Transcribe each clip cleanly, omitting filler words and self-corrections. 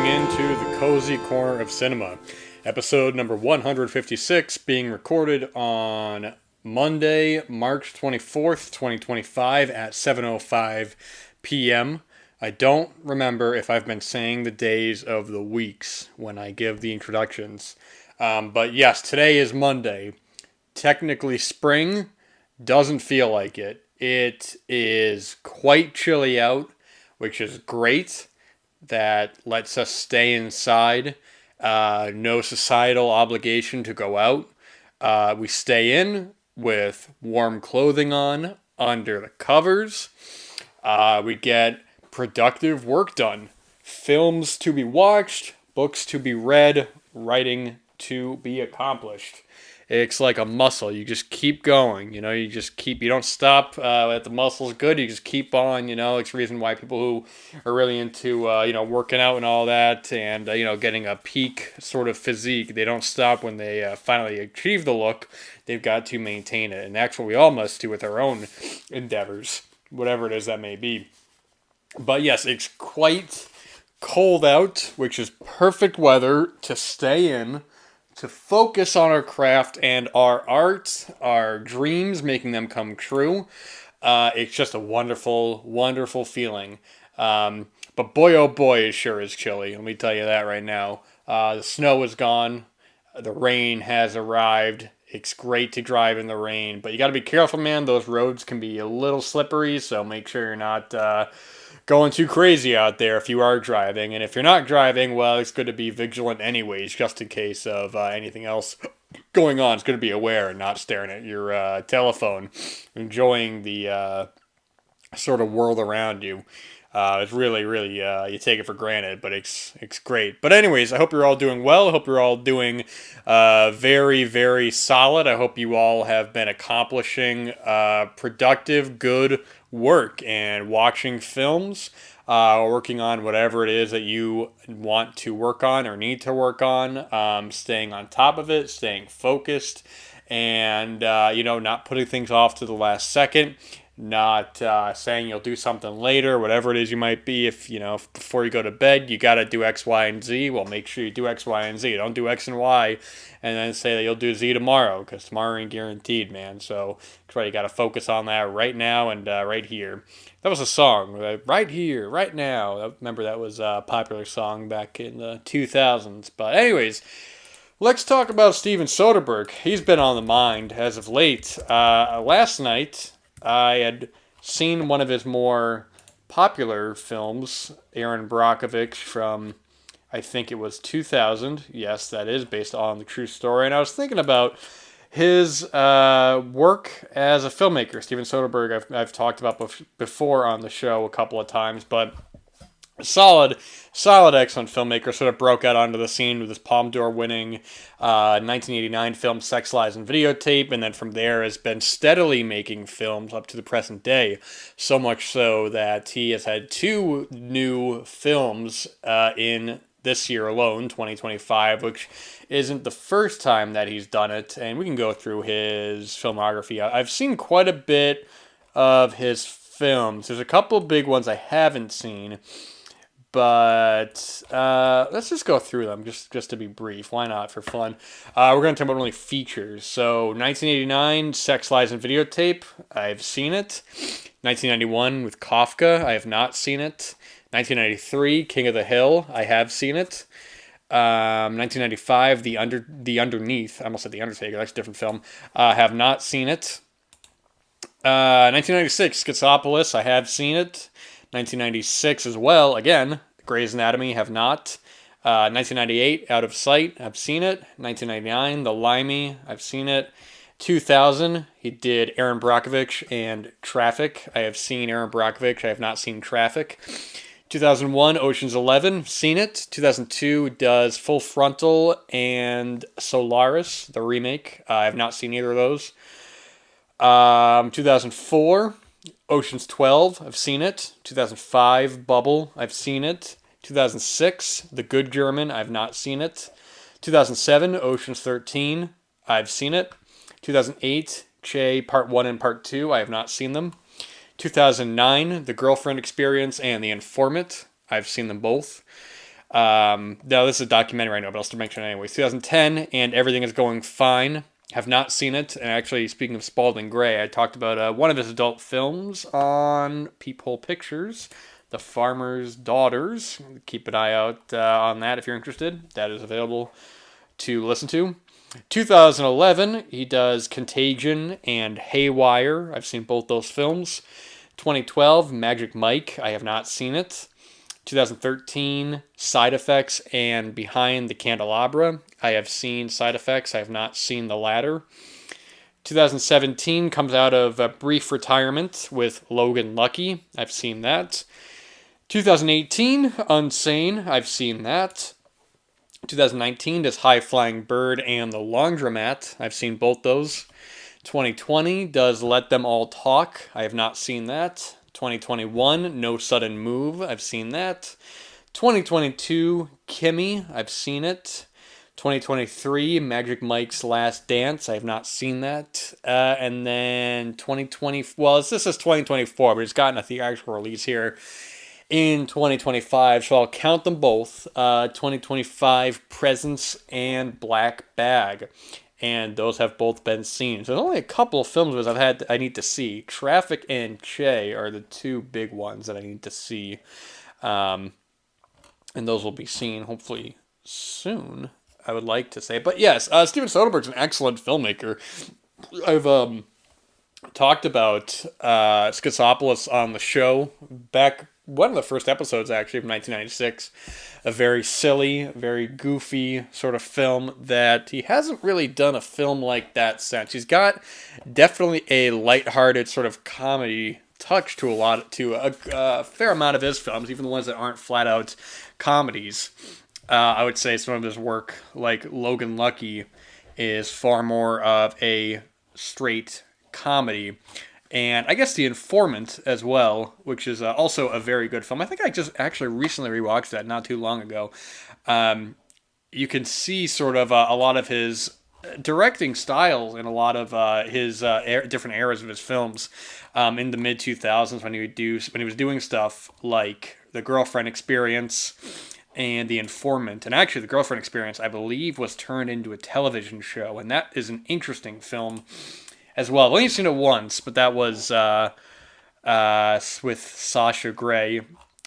tuning in to the Cozy Corner of Cinema, episode number 156, being recorded on Monday, March 24th, 2025 at 7:05 p.m. I don't remember if I've been saying the days of the weeks when I give the introductions. But yes, today is Monday. Technically spring, doesn't feel like it. It is quite chilly out, which is great. That lets us stay inside. No societal obligation to go out. We stay in with warm clothing on under the covers. We get productive work done. Films to be watched, books to be read, writing to be accomplished. It's like a muscle. You just keep going. You don't stop at the muscle's good. You just keep on. It's the reason why people who are really into, working out and all that and, getting a peak sort of physique, they don't stop when they finally achieve the look. They've got to maintain it. And that's what we all must do with our own endeavors, whatever it is that may be. But yes, it's quite cold out, which is perfect weather to stay in, to focus on our craft and our art, our dreams, making them come true. It's just a wonderful, wonderful feeling. But boy, oh boy, it sure is chilly. Let me tell you that right now. The snow is gone. The rain has arrived. It's great to drive in the rain, but you got to be careful, man. Those roads can be a little slippery, so make sure you're not going too crazy out there if you are driving. And if you're not driving, well, it's good to be vigilant anyways, just in case of anything else going on. It's good to be aware and not staring at your telephone, enjoying the sort of world around you. It's really, really, you take it for granted, but it's great. But anyways, I hope you're all doing well. I hope you're all doing very, very solid. I hope you all have been accomplishing productive, good work and watching films, working on whatever it is that you want to work on or need to work on, staying on top of it, staying focused, and, not putting things off to the last second. Not saying you'll do something later, whatever it is you might be. If before you go to bed, you got to do X, Y, and Z. Well, make sure you do X, Y, and Z. Don't do X and Y and then say that you'll do Z tomorrow, because tomorrow ain't guaranteed, man. So that's why you got to focus on that right now and right here. That was a song, right here, right now. I remember that was a popular song back in the 2000s. But anyways, let's talk about Steven Soderbergh. He's been on the mind as of late. Last night, I had seen one of his more popular films, Aaron Brockovich, from, I think it was 2000. Yes, that is based on the true story. And I was thinking about his work as a filmmaker. Steven Soderbergh, I've talked about before on the show a couple of times, but solid, excellent filmmaker. Sort of broke out onto the scene with his Palme d'Or winning 1989 film Sex, Lies, and Videotape, and then from there has been steadily making films up to the present day. So much so that he has had 2 new films in this year alone, 2025, which isn't the first time that he's done it. And we can go through his filmography. I've seen quite a bit of his films. There's a couple big ones I haven't seen. But let's just go through them, just to be brief. Why not, for fun? We're going to talk about only features. So, 1989, Sex, Lies, and Videotape. I've seen it. 1991 with Kafka. I have not seen it. 1993, King of the Hill. I have seen it. 1995, The Underneath. I almost said The Undertaker. That's a different film. Have not seen it. 1996, Schizopolis. I have seen it. 1996 as well, again, Grey's Anatomy, have not. 1998, Out of Sight, I've seen it. 1999, The Limey, I've seen it. 2000, he did Aaron Brockovich and Traffic. I have seen Aaron Brockovich, I have not seen Traffic. 2001, Ocean's 11, seen it. 2002 does Full Frontal and Solaris, the remake. I have not seen either of those. 2004, Ocean's 12, I've seen it. 2005, Bubble, I've seen it. 2006, The Good German, I've not seen it. 2007, Ocean's 13, I've seen it. 2008, Che Part 1 and Part 2, I have not seen them. 2009, The Girlfriend Experience and The Informant, I've seen them both. No, this is a documentary I know, but I'll still mention it anyway. 2010, and Everything is Going Fine. Have not seen it. And actually, speaking of Spalding Gray, I talked about one of his adult films on Peephole Pictures, The Farmer's Daughters. Keep an eye out on that if you're interested. That is available to listen to. 2011, he does Contagion and Haywire. I've seen both those films. 2012, Magic Mike. I have not seen it. 2013, Side Effects and Behind the Candelabra. I have seen Side Effects. I have not seen the latter. 2017 comes out of a brief retirement with Logan Lucky. I've seen that. 2018, Unsane. I've seen that. 2019 does High Flying Bird and The Laundromat. I've seen both those. 2020 does Let Them All Talk. I have not seen that. 2021, No Sudden Move. I've seen that. 2022, Kimmy. I've seen it. 2023, Magic Mike's Last Dance. I have not seen that. And then 2020, well, this is 2024, but it's gotten a theatrical release here in 2025, so I'll count them both. 2025, Presence and Black Bag. And those have both been seen. So there's only a couple of films I need to see. Traffic and Che are the two big ones that I need to see. And those will be seen hopefully soon, I would like to say. But yes, Steven Soderbergh's an excellent filmmaker. I've talked about Schizopolis on the show back one of the first episodes, actually, from 1996. A very silly, very goofy sort of film that he hasn't really done a film like that since. He's got definitely a lighthearted sort of comedy touch to a fair amount of his films, even the ones that aren't flat out comedies. I would say some of his work, like Logan Lucky, is far more of a straight comedy. And I guess The Informant as well, which is also a very good film. I think I just actually recently rewatched that not too long ago. You can see sort of a lot of his directing styles in a lot of his different eras of his films in the mid 2000s when he was doing stuff like The Girlfriend Experience and The Informant. And actually, The Girlfriend Experience, I believe, was turned into a television show, and that is an interesting film as well. I've only seen it once, but that was with Sasha Grey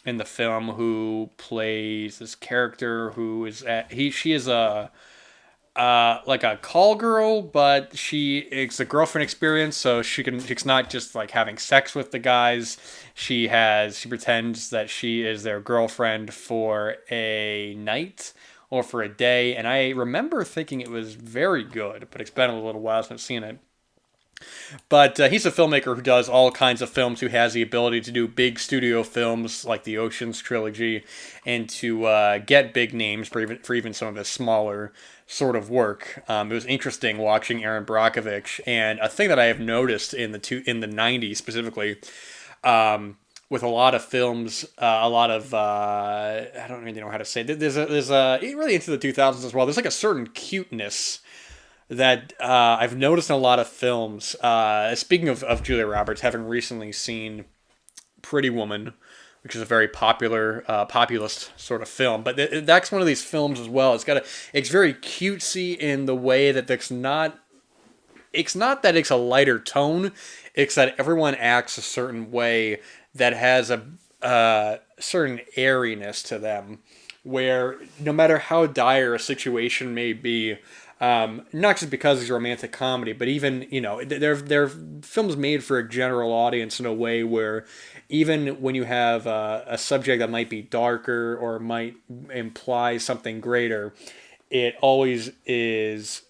in the film, who plays this character who is she is a like a call girl, but it's a girlfriend experience, so she's not just like having sex with the guys. She pretends that she is their girlfriend for a night or for a day, and I remember thinking it was very good, but it's been a little while since I've seen it. But he's a filmmaker who does all kinds of films, who has the ability to do big studio films like the Ocean's trilogy, and to get big names for even some of his smaller sort of work. It was interesting watching Aaron Brockovich, and a thing that I have noticed in the 90s specifically, with a lot of films, a lot of I don't really know how to say it. There's really into the 2000s as well. There's like a certain cuteness that I've noticed in a lot of films. Speaking of Julia Roberts, having recently seen Pretty Woman, which is a very popular, populist sort of film, but that's one of these films as well. It's very cutesy in the way that it's not that it's a lighter tone. It's that everyone acts a certain way that has a certain airiness to them, where no matter how dire a situation may be, not just because it's a romantic comedy, but even, they're films made for a general audience in a way where even when you have a subject that might be darker or might imply something greater, it always is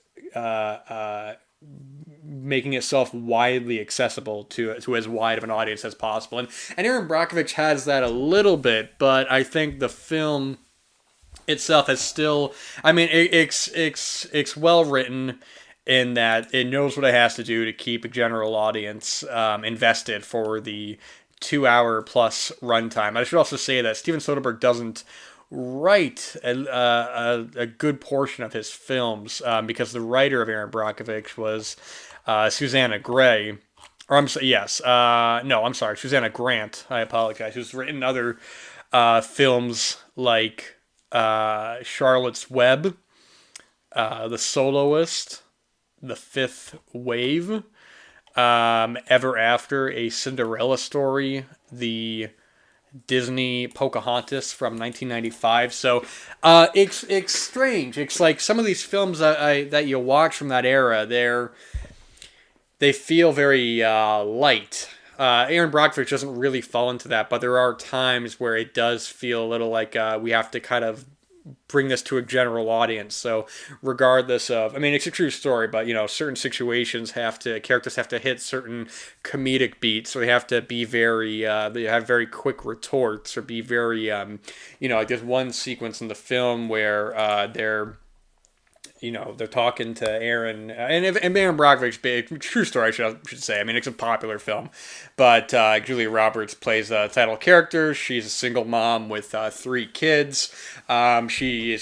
making itself widely accessible to as wide of an audience as possible. And Aaron Brockovich has that a little bit, but I think the film itself is still, it's well written in that it knows what it has to do to keep a general audience invested for the 2 hour plus runtime. I should also say that Steven Soderbergh doesn't write a good portion of his films, because the writer of Aaron Brockovich was Susanna Gray. Susanna Grant. I apologize. Who's written other films like Charlotte's Web, The Soloist, The Fifth Wave, Ever After, A Cinderella Story, the Disney Pocahontas from 1995. So it's strange. It's like some of these films that you watch from that era, they feel very light. Aaron Brockovich doesn't really fall into that, but there are times where it does feel a little like we have to kind of bring this to a general audience. So regardless of, I mean, it's a true story, but certain situations characters have to hit certain comedic beats, so they have to be very, they have very quick retorts or be very, like there's one sequence in the film where they're talking to Aaron, and Aaron Brockovich, true story, I should say. I mean, it's a popular film, but Julia Roberts plays the title character. She's a single mom with 3 kids. She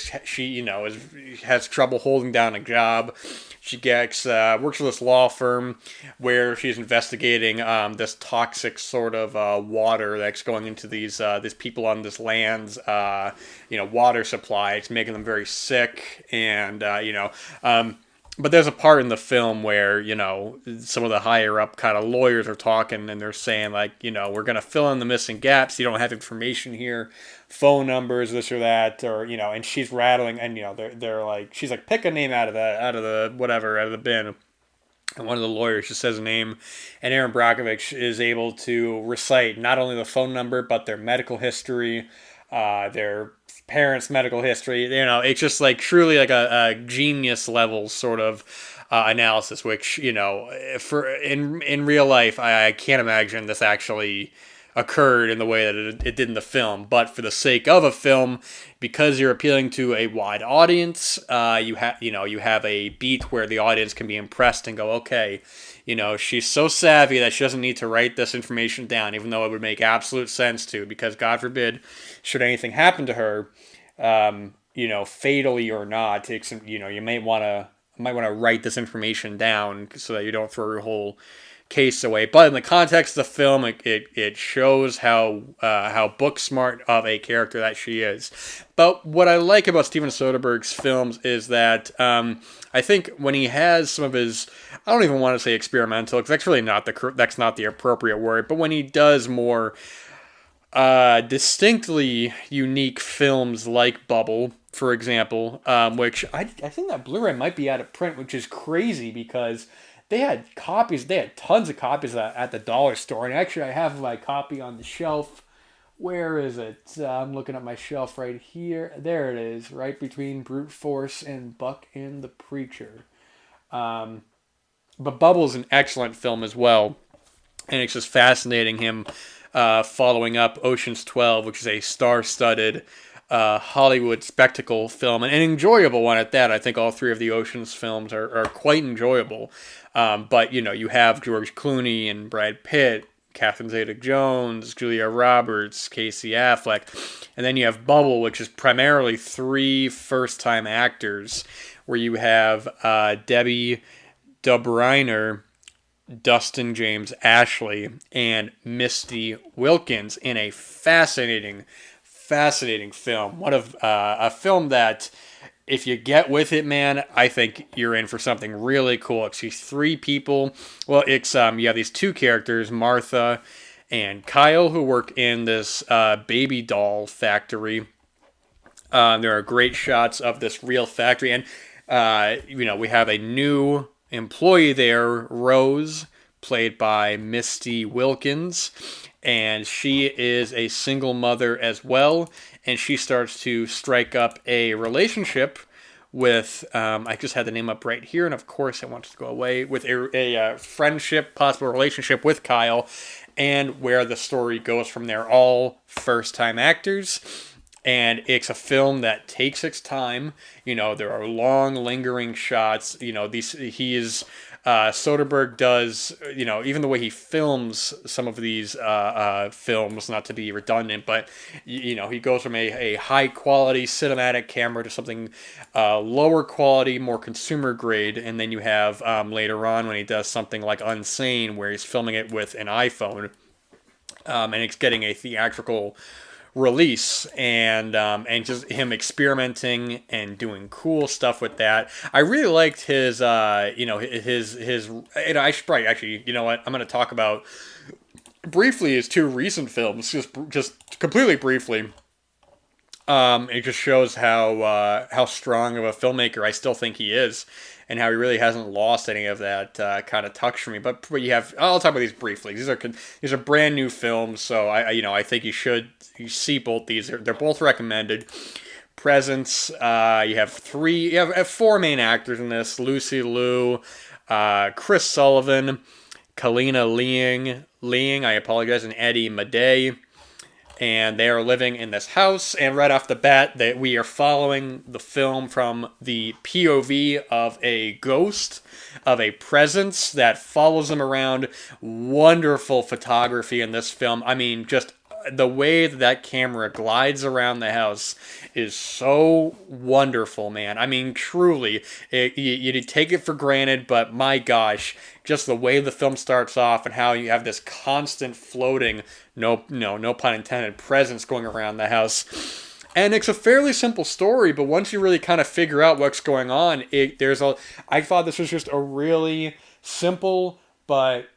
has trouble holding down a job. She works for this law firm where she's investigating this toxic sort of water that's going into these people on this land's water supply. It's making them very sick, and but there's a part in the film where some of the higher up kind of lawyers are talking, and they're saying like, we're gonna fill in the missing gaps. You don't have information here, phone numbers, this or that, or and she's rattling, and they're like, she's like, pick a name out of the bin. And one of the lawyers just says a name, and Aaron Brockovich is able to recite not only the phone number but their medical history, their parents' medical history. It's just like truly like a genius level sort of analysis, which for in real life, I can't imagine this actually occurred in the way that it did in the film. But for the sake of a film, because you're appealing to a wide audience, you have a beat where the audience can be impressed and go, okay, she's so savvy that she doesn't need to write this information down, even though it would make absolute sense to, because God forbid, should anything happen to her, fatally or not, you might want to write this information down so that you don't throw your whole case away. But in the context of the film, it shows how book smart of a character that she is. But what I like about Steven Soderbergh's films is that I think when he has some of his, I don't even want to say experimental, because that's really not the appropriate word, but when he does more distinctly unique films like Bubble, for example, which I think that Blu-ray might be out of print, which is crazy because they had tons of copies at the dollar store, and actually I have my copy on the shelf. Where is it? I'm looking at my shelf right here. There it is, right between Brute Force and Buck and the Preacher. But Bubble is an excellent film as well, and it's just fascinating him following up Ocean's 12, which is a star-studded Hollywood spectacle film, and an enjoyable one at that. I think all 3 of the Ocean's films are quite enjoyable. But you have George Clooney and Brad Pitt, Catherine Zeta-Jones, Julia Roberts, Casey Affleck, and then you have Bubble, which is primarily 3 first-time actors, where you have Debbie Dubriner, Dustin James Ashley, and Misty Wilkins in a fascinating film. A film that, if you get with it, man, I think you're in for something really cool. It's these 3 people. Well, it's you have these 2 characters, Martha and Kyle, who work in this baby doll factory. There are great shots of this real factory, and we have a new employee there, Rose, played by Misty Wilkins, and she is a single mother as well, and she starts to strike up a relationship with, I just had the name up right here, and of course I want to go away, with a friendship, possible relationship with Kyle, and where the story goes from there. All first-time actors, and it's a film that takes its time. There are long, lingering shots. Soderbergh does, even the way he films some of these films, not to be redundant, but, he goes from a high-quality cinematic camera to something lower quality, more consumer grade, and then you have later on when he does something like Unsane, where he's filming it with an iPhone, and it's getting a theatrical release, and just him experimenting and doing cool stuff with that. I really liked his I should probably actually, you know what, I'm going to talk about briefly his two recent films, just completely briefly. It just shows how strong of a filmmaker I still think he is, and how he really hasn't lost any of that kind of touch for me. But you have, I'll talk about these briefly. These are brand new films, so I think you see both these. They're both recommended. Presence. You have four main actors in this: Lucy Liu, Chris Sullivan, Kalina Liang. I apologize, and Eddie Muller, and they are living in this house. And right off the bat, that we are following the film from the POV of a ghost, of a presence that follows them around. Wonderful photography in this film. I mean, just the way that camera glides around the house is so wonderful, man. I mean, truly, you take it for granted, but my gosh, just the way the film starts off and how you have this constant floating, no pun intended, presence going around the house. And it's a fairly simple story, but once you really kind of figure out what's going on, I thought this was just a really simple but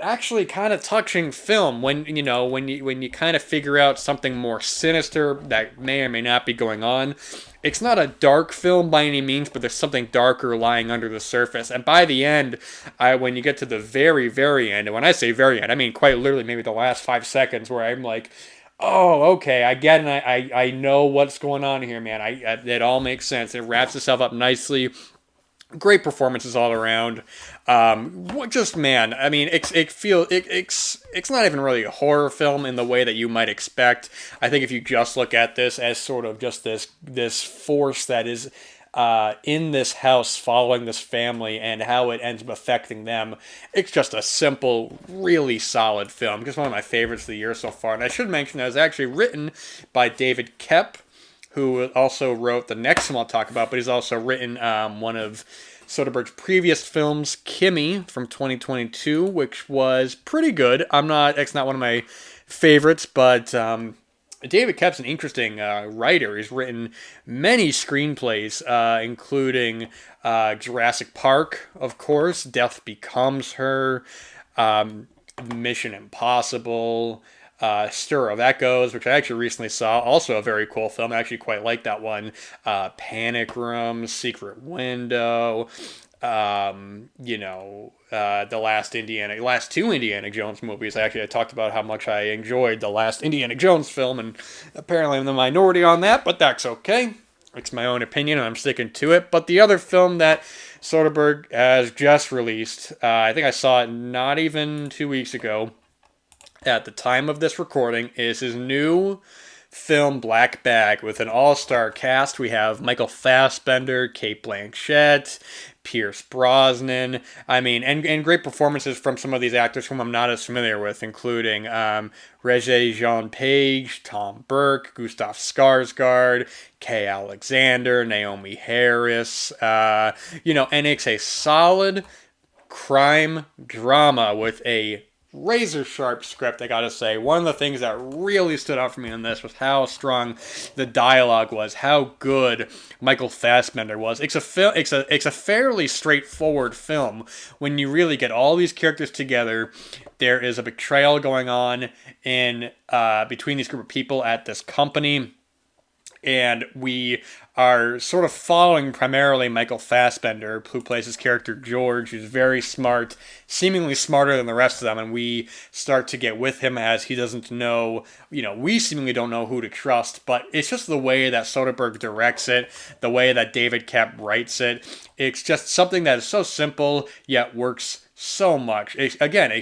actually kind of touching film when you kind of figure out something more sinister that may or may not be going on. It's not a dark film by any means, but there's something darker lying under the surface. And by the end, when you get to the very, very end, and when I say very end, I mean quite literally maybe the last 5 seconds, where I'm like, oh, okay, I get it. I know what's going on here, man. It all makes sense. It wraps itself up nicely. Great performances all around. Just, man, I mean, it's not even really a horror film in the way that you might expect. I think if you just look at this as sort of just this force that is in this house following this family and how it ends up affecting them, it's just a simple, really solid film. Just one of my favorites of the year so far. And I should mention that it was actually written by David Koepp, who also wrote the next film I'll talk about, but he's also written one of Soderbergh's previous films, Kimmy, from 2022, which was pretty good. It's not one of my favorites, but David Koepp's an interesting writer. He's written many screenplays, including Jurassic Park, of course, Death Becomes Her, Mission Impossible, Stir of Echoes, which I actually recently saw, also a very cool film. I actually quite like that one. Panic Room, Secret Window, the last two Indiana Jones movies. I talked about how much I enjoyed the last Indiana Jones film, and apparently I'm the minority on that, but that's okay. It's my own opinion, and I'm sticking to it. But the other film that Soderbergh has just released, I think I saw it not even 2 weeks ago, at the time of this recording, is his new film Black Bag, with an all-star cast. We have Michael Fassbender, Cate Blanchett, Pierce Brosnan. I mean, and great performances from some of these actors whom I'm not as familiar with, including Regé-Jean Page, Tom Burke, Gustav Skarsgård, Kay Alexander, Naomi Harris. And it's a solid crime drama with a razor sharp script, I gotta say. One of the things that really stood out for me in this was how strong the dialogue was, how good Michael Fassbender was. It's a fairly straightforward film when you really get all these characters together. There is a betrayal going on in between these group of people at this company, and we are sort of following primarily Michael Fassbender, who plays his character George, who's very smart, seemingly smarter than the rest of them, and we start to get with him as he doesn't know, we seemingly don't know who to trust, but it's just the way that Soderbergh directs it, the way that David Koepp writes it. It's just something that is so simple, yet works so much. It's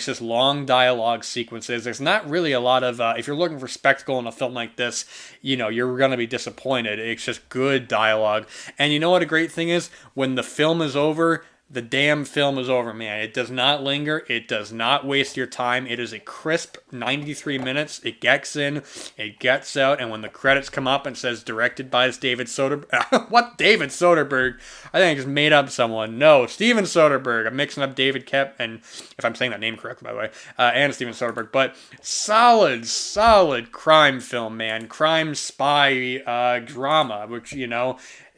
just long dialogue sequences. There's not really a lot of, if you're looking for spectacle in a film like this, you're going to be disappointed. It's just good dialogue. And you know what a great thing is? When the film is over, the damn film is over, man. It does not linger. It does not waste your time. It is a crisp 93 minutes. It gets in, it gets out, and when the credits come up and says directed by David Soderbergh, what David Soderbergh? I think I just made up someone. No, Steven Soderbergh. I'm mixing up David Kep, and if I'm saying that name correctly, by the way, and Steven Soderbergh. But solid crime film, man. Crime spy drama, which,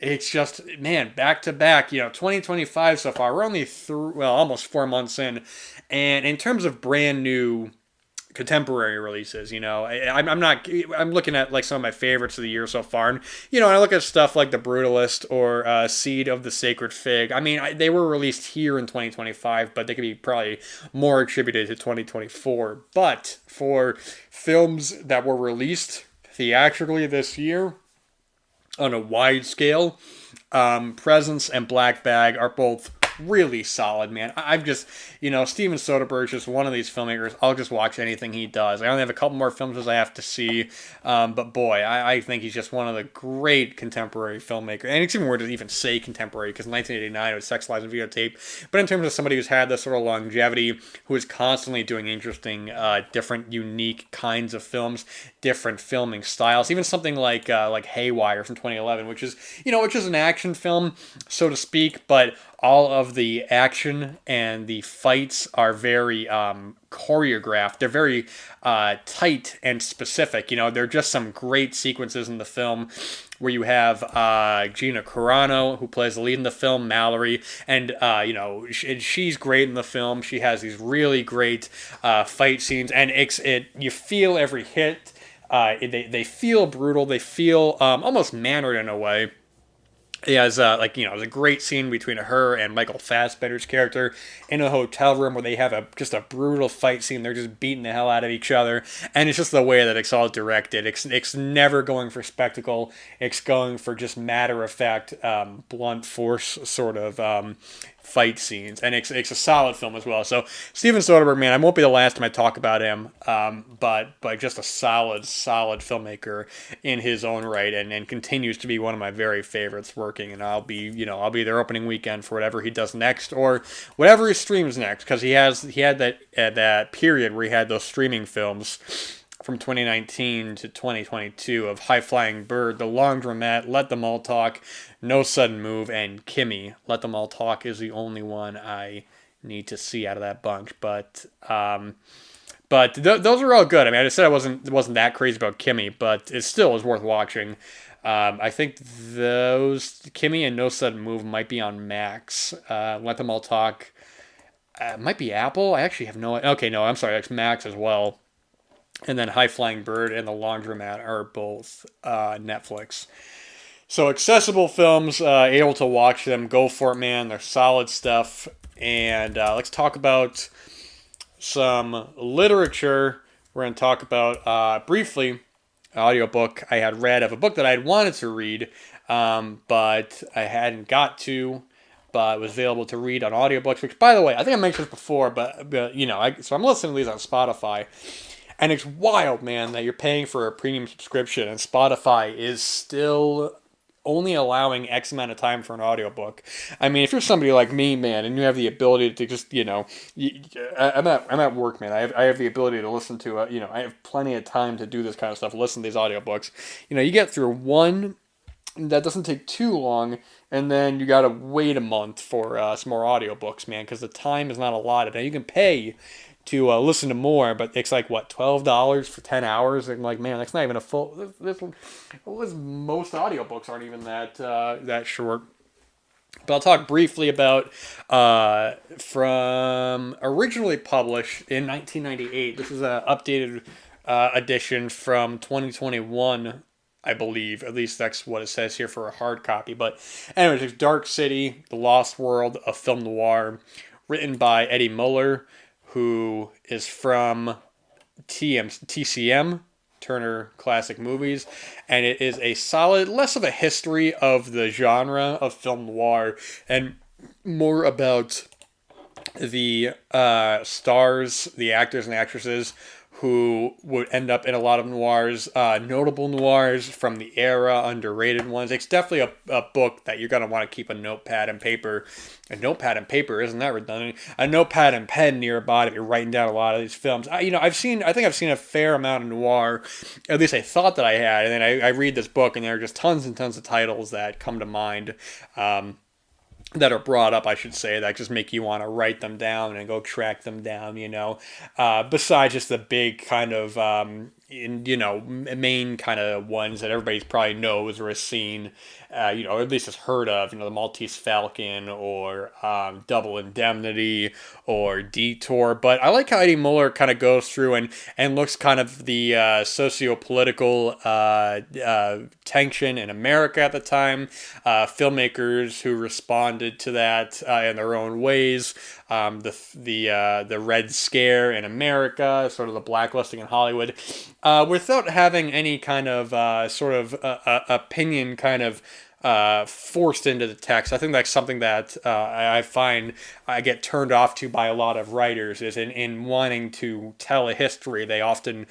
it's just, man, back to back, 2025 so far. We're only almost 4 months in. And in terms of brand new contemporary releases, I'm looking at like some of my favorites of the year so far. And, I look at stuff like The Brutalist or Seed of the Sacred Fig. I mean, they were released here in 2025, but they could be probably more attributed to 2024. But for films that were released theatrically this year, on a wide scale, Presence and Black Bag are both really solid, man. I've just, Steven Soderbergh is just one of these filmmakers. I'll just watch anything he does. I only have a couple more films as I have to see, but boy, I think he's just one of the great contemporary filmmakers. And it's even weird to even say contemporary, because in 1989 it was Sex, Lies, and Videotape. But in terms of somebody who's had this sort of longevity, who is constantly doing interesting, different, unique kinds of films, different filming styles, even something like Haywire from 2011, which is an action film, so to speak, but all of the action and the fights are very choreographed. They're very tight and specific. There are just some great sequences in the film where you have Gina Carano, who plays the lead in the film, Mallory, and she's great in the film. She has these really great fight scenes, and you feel every hit. They feel brutal. They feel almost mannered in a way. It has, there's a great scene between her and Michael Fassbender's character in a hotel room where they have just a brutal fight scene. They're just beating the hell out of each other. And it's just the way that it's all directed. It's never going for spectacle. It's going for just matter-of-fact, blunt force sort of fight scenes. And it's a solid film as well. So Steven Soderbergh, man, I won't be the last time I talk about him, but just a solid filmmaker in his own right, and continues to be one of my very favorites working. And I'll be there opening weekend for whatever he does next, or whatever he streams next, because he had that period where he had those streaming films from 2019 to 2022 of High Flying Bird, The Laundromat, Let Them All Talk, No Sudden Move, and Kimmy. Let Them All Talk is the only one I need to see out of that bunch, but those are all good. I mean, I just said I wasn't that crazy about Kimmy, but it still was worth watching. I think those Kimmy and No Sudden Move might be on Max. Let Them All Talk might be Apple. I actually have no. Okay, no, I'm sorry, it's Max as well. And then High Flying Bird and The Laundromat are both Netflix. So accessible films, able to watch them, go for it, man. They're solid stuff. And let's talk about some literature. We're going to talk about, briefly, an audiobook I had read of a book that I had wanted to read, but I hadn't got to, but was available to read on audiobooks, which, by the way, I think I mentioned this before, but so I'm listening to these on Spotify. And it's wild, man, that you're paying for a premium subscription and Spotify is still only allowing X amount of time for an audiobook. I mean, if you're somebody like me, man, and you have the ability to just, I'm at work, man. I have the ability to listen to, I have plenty of time to do this kind of stuff, listen to these audiobooks. You get through one that doesn't take too long, and then you gotta wait a month for some more audiobooks, man, because the time is not allotted. Now, you can pay to listen to more, but it's like, what, $12 for 10 hours? And like, man, that's not even a full... most audiobooks aren't even that short. But I'll talk briefly about, from originally published in 1998, this is an updated edition from 2021, I believe. At least that's what it says here for a hard copy. But anyways, it's Dark City, The Lost World of Film Noir, written by Eddie Muller, who is from TCM, Turner Classic Movies, and it is a solid, less of a history of the genre of film noir, and more about the stars, the actors and actresses who would end up in a lot of noirs, notable noirs from the era, underrated ones. It's definitely a book that you're going to want to keep a notepad and paper. A notepad and paper, isn't that redundant? A notepad and pen nearby if you're writing down a lot of these films. I think I've seen a fair amount of noir. At least I thought that I had. And then I read this book, and there are just tons and tons of titles that come to mind. That are brought up, I should say, that just make you want to write them down and go track them down, besides just the big kind of, main kind of ones that everybody probably knows or has seen, or at least has heard of, the Maltese Falcon or Double Indemnity or Detour. But I like how Eddie Muller kind of goes through and looks kind of the socio-political tension in America at the time, filmmakers who responded to that in their own ways, the Red Scare in America, sort of the blacklisting in Hollywood, without having any kind of opinion kind of forced into the text. I think that's something that I find I get turned off to by a lot of writers, is in wanting to tell a history. They often,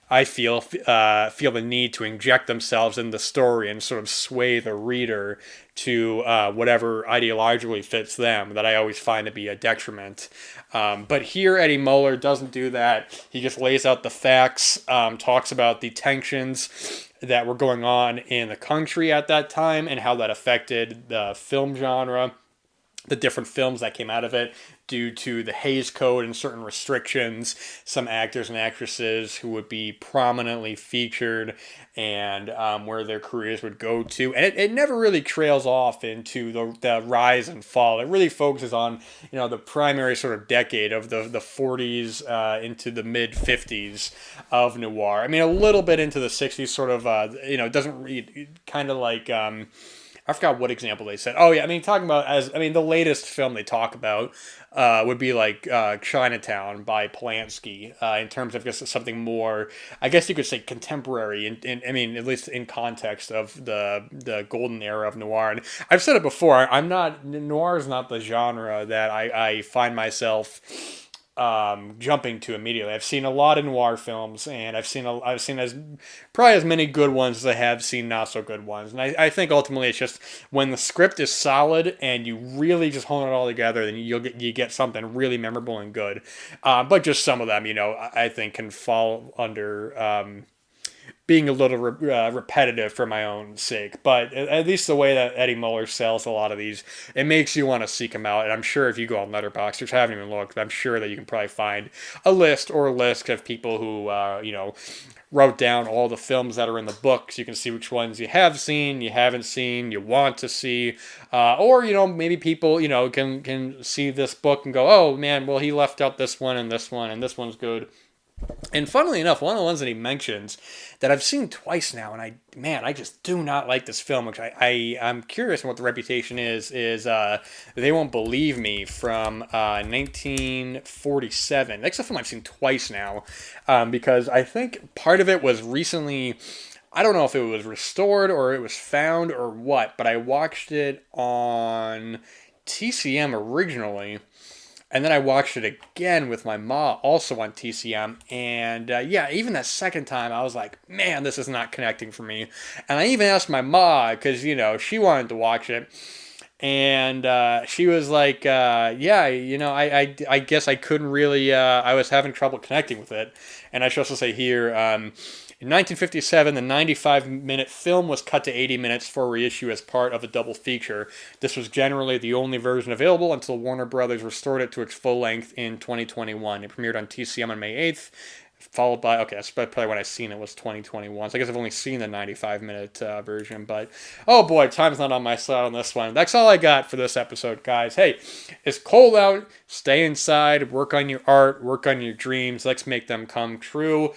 I feel the need to inject themselves in the story and sort of sway the reader to whatever ideologically fits them, that I always find to be a detriment. But here, Eddie Muller doesn't do that. He just lays out the facts, talks about the tensions that were going on in the country at that time and how that affected the film genre, the different films that came out of it due to the Hays Code and certain restrictions, some actors and actresses who would be prominently featured, and where their careers would go to. And it never really trails off into the rise and fall. It really focuses on, the primary sort of decade of the 40s into the mid 50s of noir. I mean, a little bit into the 60s, sort of, it doesn't read kind of like... I forgot what example they said. Oh, yeah, talking about the latest film they talk about would be like Chinatown by Polanski, in terms of just something more, I guess you could say, contemporary, at least in context of the golden era of noir. And I've said it before, noir is not the genre that I find myself jumping to immediately. I've seen a lot of noir films, and I've seen probably as many good ones as I have seen not so good ones. And I think ultimately it's just when the script is solid and you really just hone it all together, then you get something really memorable and good. But just some of them, I think can fall under being a little repetitive for my own sake. But at least the way that Eddie Muller sells a lot of these, it makes you want to seek them out. And I'm sure if you go on Letterboxd, which I haven't even looked, but I'm sure that you can probably find a list of people who, wrote down all the films that are in the book, so you can see which ones you have seen, you haven't seen, you want to see, or maybe people can see this book and go, oh man, well he left out this one, and this one's good. And funnily enough, one of the ones that he mentions that I've seen twice now, and I just do not like this film, which I'm curious on what the reputation is They Won't Believe Me from 1947. That's a film I've seen twice now, because I think part of it was recently, I don't know if it was restored or it was found or what, but I watched it on TCM originally. And then I watched it again with my ma, also on TCM. And even that second time, I was like, man, this is not connecting for me. And I even asked my ma, because, she wanted to watch it. And she was like, I guess I couldn't really, I was having trouble connecting with it. And I should also say here, in 1957, the 95-minute film was cut to 80 minutes for reissue as part of a double feature. This was generally the only version available until Warner Brothers restored it to its full length in 2021. It premiered on TCM on May 8th, followed by, that's probably when I seen it, was 2021. So I guess I've only seen the 95-minute version. But, oh boy, time's not on my side on this one. That's all I got for this episode, guys. Hey, it's cold out. Stay inside. Work on your art. Work on your dreams. Let's make them come true.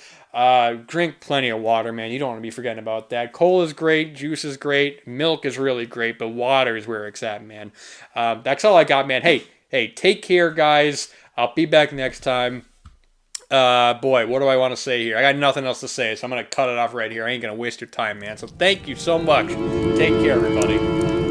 Drink plenty of water, man. You don't want to be forgetting about that. Cola is great. Juice is great. Milk is really great. But water is where it's at, man. That's all I got, man. Hey, take care, guys. I'll be back next time. Boy, what do I want to say here? I got nothing else to say, so I'm going to cut it off right here. I ain't going to waste your time, man. So thank you so much. Take care, everybody.